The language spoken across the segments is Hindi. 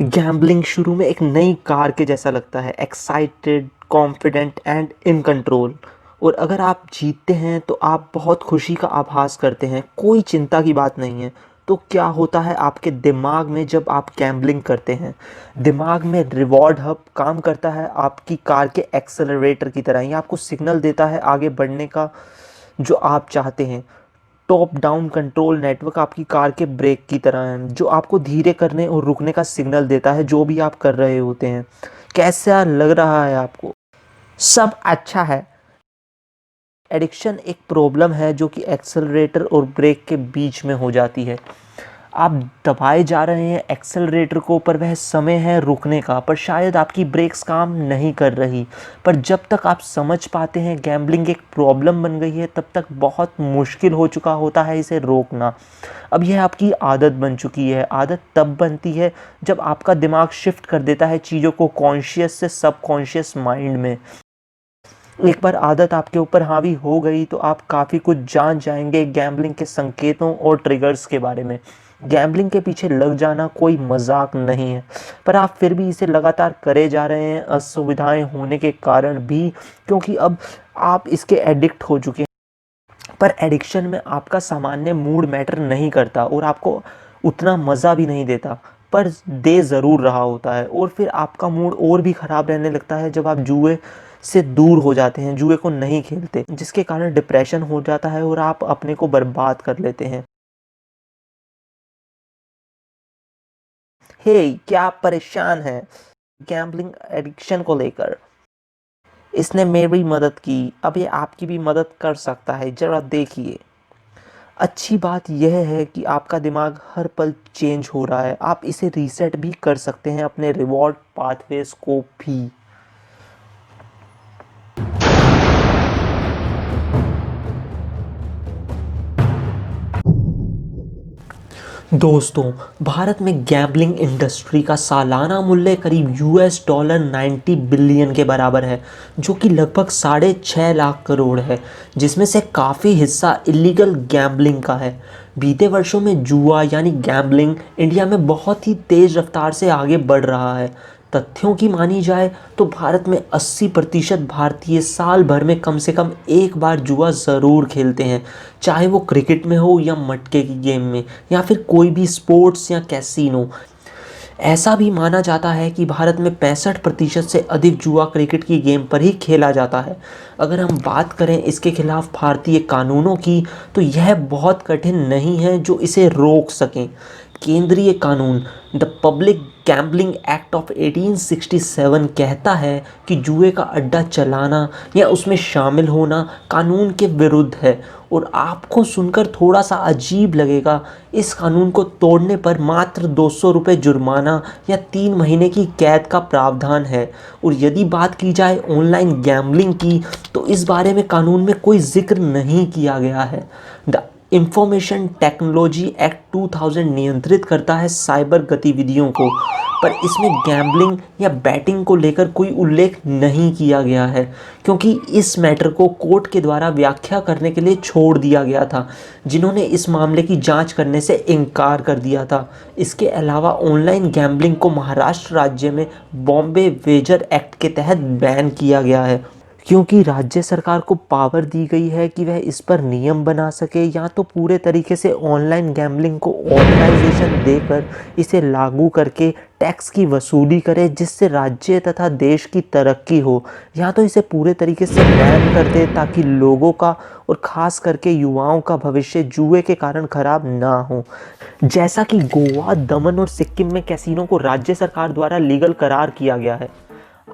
गैम्बलिंग शुरू में एक नई कार के जैसा लगता है, excited, confident and in control. और अगर आप जीतते हैं तो आप बहुत खुशी का आभास करते हैं, कोई चिंता की बात नहीं है। तो क्या होता है आपके दिमाग में जब आप गैम्बलिंग करते हैं? दिमाग में रिवॉर्ड हब काम करता है आपकी कार के एक्सेलरेटर की तरह। ये आपको सिग्नल देता है आगे बढ़ने का जो आप चाहते हैं। टॉप डाउन कंट्रोल नेटवर्क आपकी कार के ब्रेक की तरह है, जो आपको धीरे करने और रुकने का सिग्नल देता है जो भी आप कर रहे होते हैं। कैसा लग रहा है आपको? सब अच्छा है। एडिक्शन एक प्रॉब्लम है जो कि एक्सेलरेटर और ब्रेक के बीच में हो जाती है। आप दबाए जा रहे हैं एक्सेलरेटर को, पर वह समय है रुकने का, पर शायद आपकी ब्रेक्स काम नहीं कर रही। पर जब तक आप समझ पाते हैं गैम्बलिंग एक प्रॉब्लम बन गई है, तब तक बहुत मुश्किल हो चुका होता है इसे रोकना। अब यह आपकी आदत बन चुकी है। आदत तब बनती है जब आपका दिमाग शिफ्ट कर देता है चीज़ों को कॉन्शियस से सबकॉन्शियस माइंड में। एक बार आदत आपके ऊपर हावी हो गई तो आप काफ़ी कुछ जान जाएंगे गैम्बलिंग के संकेतों और ट्रिगर्स के बारे में। गैम्बलिंग के पीछे लग जाना कोई मजाक नहीं है, पर आप फिर भी इसे लगातार करे जा रहे हैं, असुविधाएं होने के कारण भी, क्योंकि अब आप इसके एडिक्ट हो चुके हैं। पर एडिक्शन में आपका सामान्य मूड मैटर नहीं करता और आपको उतना मज़ा भी नहीं देता, पर दे ज़रूर रहा होता है। और फिर आपका मूड और भी ख़राब रहने लगता है जब आप जुए से दूर हो जाते हैं, जुए को नहीं खेलते, जिसके कारण डिप्रेशन हो जाता है और आप अपने को बर्बाद कर लेते हैं। हे, क्या आप परेशान हैं गैम्बलिंग एडिक्शन को लेकर? इसने मेरी मदद की, अब ये आपकी भी मदद कर सकता है, जरा देखिए। अच्छी बात यह है कि आपका दिमाग हर पल चेंज हो रहा है। आप इसे रीसेट भी कर सकते हैं अपने रिवॉर्ड पाथवेज को भी। दोस्तों, भारत में गैम्बलिंग इंडस्ट्री का सालाना मूल्य करीब $90 बिलियन के बराबर है, जो कि लगभग 6.5 लाख करोड़ है, जिसमें से काफ़ी हिस्सा इलीगल गैम्बलिंग का है। बीते वर्षों में जुआ यानी गैम्बलिंग इंडिया में बहुत ही तेज़ रफ्तार से आगे बढ़ रहा है। तथ्यों की मानी जाए तो भारत में 80% भारतीय साल भर में कम से कम एक बार जुआ ज़रूर खेलते हैं, चाहे वो क्रिकेट में हो या मटके की गेम में या फिर कोई भी स्पोर्ट्स या कैसीनो। ऐसा भी माना जाता है कि भारत में 65% से अधिक जुआ क्रिकेट की गेम पर ही खेला जाता है। अगर हम बात करें इसके खिलाफ भारतीय कानूनों की, तो यह बहुत कठिन नहीं है जो इसे रोक सकें। केंद्रीय कानून the public gambling act of 1867 कहता है कि जुए का अड्डा चलाना या उसमें शामिल होना कानून के विरुद्ध है। और आपको सुनकर थोड़ा सा अजीब लगेगा, इस कानून को तोड़ने पर मात्र 200 रुपये जुर्माना या 3 महीने की कैद का प्रावधान है। और यदि बात की जाए ऑनलाइन गैम्बलिंग की, तो इस बारे में कानून में कोई जिक्र नहीं किया गया है। द इंफॉर्मेशन टेक्नोलॉजी एक्ट 2000 नियंत्रित करता है साइबर गतिविधियों को, पर इसमें गैम्बलिंग या बैटिंग को लेकर कोई उल्लेख नहीं किया गया है, क्योंकि इस मैटर को कोर्ट के द्वारा व्याख्या करने के लिए छोड़ दिया गया था, जिन्होंने इस मामले की जांच करने से इनकार कर दिया था। इसके अलावा ऑनलाइन गैम्बलिंग को महाराष्ट्र राज्य में बॉम्बे वेजर एक्ट के तहत बैन किया गया है, क्योंकि राज्य सरकार को पावर दी गई है कि वह इस पर नियम बना सके या तो पूरे तरीके से ऑनलाइन गैम्बलिंग को ऑथराइजेशन देकर इसे लागू करके टैक्स की वसूली करे, जिससे राज्य तथा देश की तरक्की हो, या तो इसे पूरे तरीके से बैन कर दे ताकि लोगों का और ख़ास करके युवाओं का भविष्य जुए के कारण खराब ना हो। जैसा कि गोवा, दमन और सिक्किम में कैसीनो को राज्य सरकार द्वारा लीगल करार किया गया है।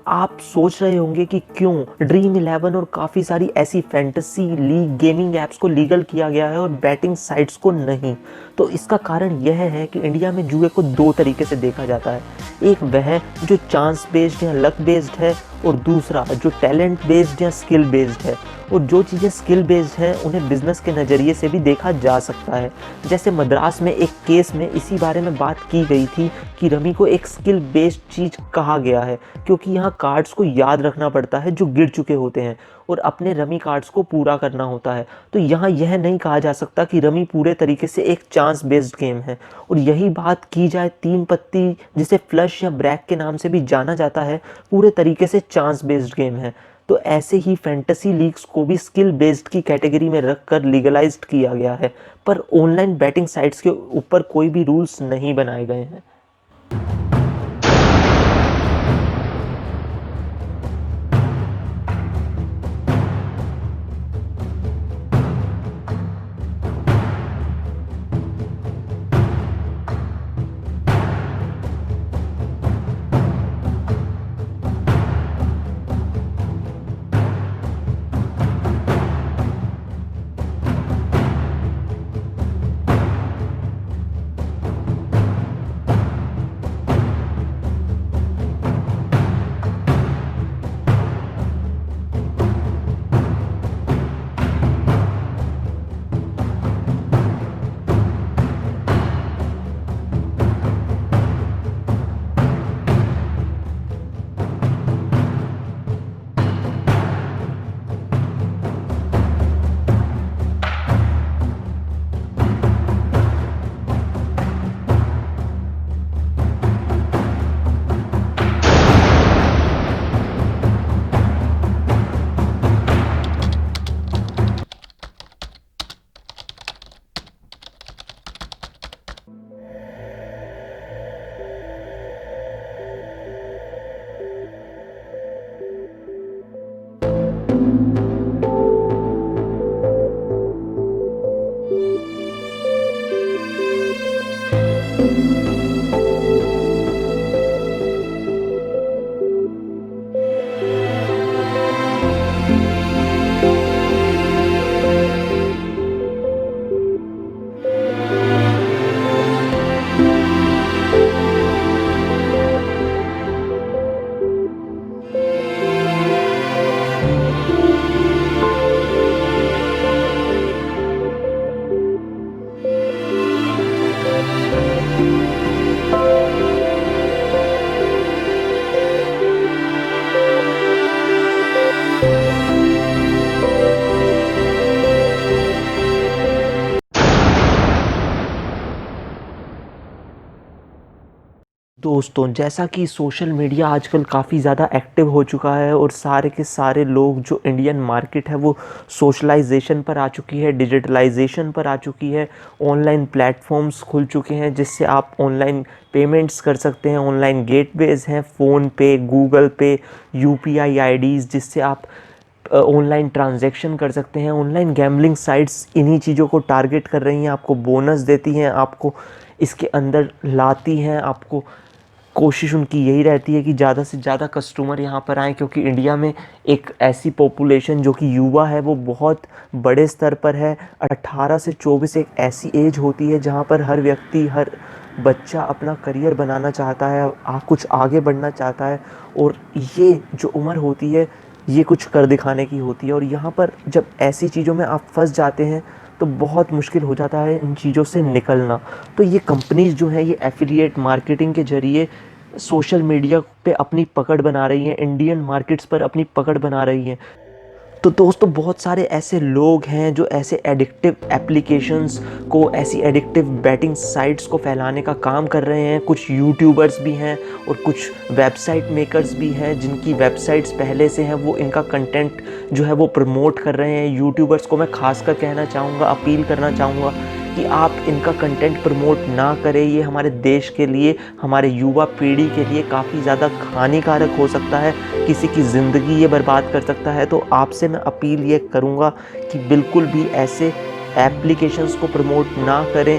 आप सोच रहे होंगे कि क्यों ड्रीम 11 और काफ़ी सारी ऐसी फैंटेसी लीग गेमिंग ऐप्स को लीगल किया गया है और बैटिंग साइट्स को नहीं। तो इसका कारण यह है कि इंडिया में जुए को दो तरीके से देखा जाता है। एक वह जो चांस बेस्ड या लक बेस्ड है, और दूसरा जो टैलेंट बेस्ड या स्किल बेस्ड है। और जो चीज़ें स्किल बेस्ड हैं उन्हें बिज़नेस के नज़रिए से भी देखा जा सकता है। जैसे मद्रास में एक केस में इसी बारे में बात की गई थी कि रमी को एक स्किल बेस्ड चीज़ कहा गया है, क्योंकि यहाँ कार्ड्स को याद रखना पड़ता है जो गिर चुके होते हैं और अपने रमी कार्ड्स को पूरा करना होता है। तो यहाँ यह नहीं कहा जा सकता कि रमी पूरे तरीके से एक चांस बेस्ड गेम है। और यही बात की जाए तीन पत्ती, जिसे फ्लश या ब्रैक के नाम से भी जाना जाता है, पूरे तरीके से चांस बेस्ड गेम है। तो ऐसे ही फैंटेसी लीग्स को भी स्किल बेस्ड की कैटेगरी में रखकर लीगलाइज्ड किया गया है, पर ऑनलाइन बैटिंग साइट्स के ऊपर कोई भी रूल्स नहीं बनाए गए हैं। दोस्तों, जैसा कि सोशल मीडिया आजकल काफ़ी ज़्यादा एक्टिव हो चुका है और सारे के सारे लोग, जो इंडियन मार्केट है वो सोशलाइजेशन पर आ चुकी है, डिजिटलाइजेशन पर आ चुकी है, ऑनलाइन प्लेटफॉर्म्स खुल चुके हैं जिससे आप ऑनलाइन पेमेंट्स कर सकते हैं। ऑनलाइन गेटवेज हैं, फ़ोन पे, गूगल पे, यूपीआई आईडीज़, जिससे आप ऑनलाइन ट्रांजैक्शन कर सकते हैं। ऑनलाइन गैम्बलिंग साइट्स इन्हीं चीज़ों को टारगेट कर रही हैं, आपको बोनस देती हैं, आपको इसके अंदर लाती हैं। आपको कोशिश उनकी यही रहती है कि ज़्यादा से ज़्यादा कस्टमर यहाँ पर आएँ, क्योंकि इंडिया में एक ऐसी पॉपुलेशन जो कि युवा है वो बहुत बड़े स्तर पर है। 18 से 24 एक ऐसी एज होती है जहाँ पर हर व्यक्ति, हर बच्चा अपना करियर बनाना चाहता है, कुछ आगे बढ़ना चाहता है। और ये जो उम्र होती है ये कुछ कर दिखाने की होती है। और यहाँ पर जब ऐसी चीज़ों में आप फंस जाते हैं तो बहुत मुश्किल हो जाता है इन चीज़ों से निकलना। तो ये कंपनीज़ जो है ये एफिलिएट मार्केटिंग के ज़रिए सोशल मीडिया पे अपनी पकड़ बना रही हैं, इंडियन मार्केट्स पर अपनी पकड़ बना रही हैं। तो दोस्तों, बहुत सारे ऐसे लोग हैं जो ऐसे एडिक्टिव एप्लीकेशंस को, ऐसी एडिक्टिव बैटिंग साइट्स को फैलाने का काम कर रहे हैं। कुछ यूट्यूबर्स भी हैं और कुछ वेबसाइट मेकर्स भी हैं जिनकी वेबसाइट्स पहले से हैं, वो इनका कंटेंट जो है वो प्रमोट कर रहे हैं। यूट्यूबर्स को मैं खासकर कहना चाहूँगा, अपील करना चाहूँगा कि आप इनका कंटेंट प्रमोट ना करें। ये हमारे देश के लिए, हमारे युवा पीढ़ी के लिए काफ़ी ज़्यादा हानिकारक हो सकता है, किसी की ज़िंदगी ये बर्बाद कर सकता है। तो आपसे मैं अपील ये करूँगा कि बिल्कुल भी ऐसे एप्लीकेशंस को प्रमोट ना करें।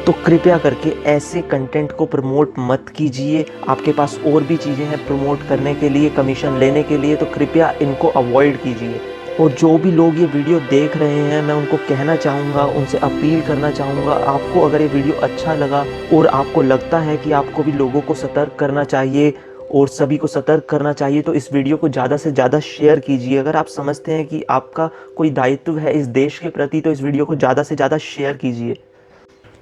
तो कृपया करके ऐसे कंटेंट को प्रमोट मत कीजिए। आपके पास और भी चीज़ें हैं प्रमोट करने के लिए, कमीशन लेने के लिए, तो कृपया इनको अवॉइड कीजिए। और जो भी लोग ये वीडियो देख रहे हैं, मैं उनको कहना चाहूँगा, उनसे अपील करना चाहूँगा, आपको अगर ये वीडियो अच्छा लगा और आपको लगता है कि आपको भी लोगों को सतर्क करना चाहिए और सभी को सतर्क करना चाहिए। तो इस वीडियो को ज़्यादा से ज़्यादा शेयर कीजिए। अगर आप समझते हैं कि आपका कोई दायित्व है इस देश के प्रति तो इस वीडियो को ज़्यादा से ज़्यादा शेयर कीजिए।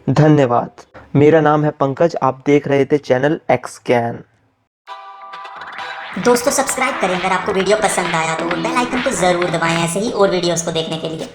धन्यवाद। मेरा नाम है पंकज, आप देख रहे थे चैनल एक्सकैन। दोस्तों सब्सक्राइब करें अगर आपको वीडियो पसंद आया तो बेल आइकन को ज़रूर दबाएं ऐसे ही और वीडियोस को देखने के लिए।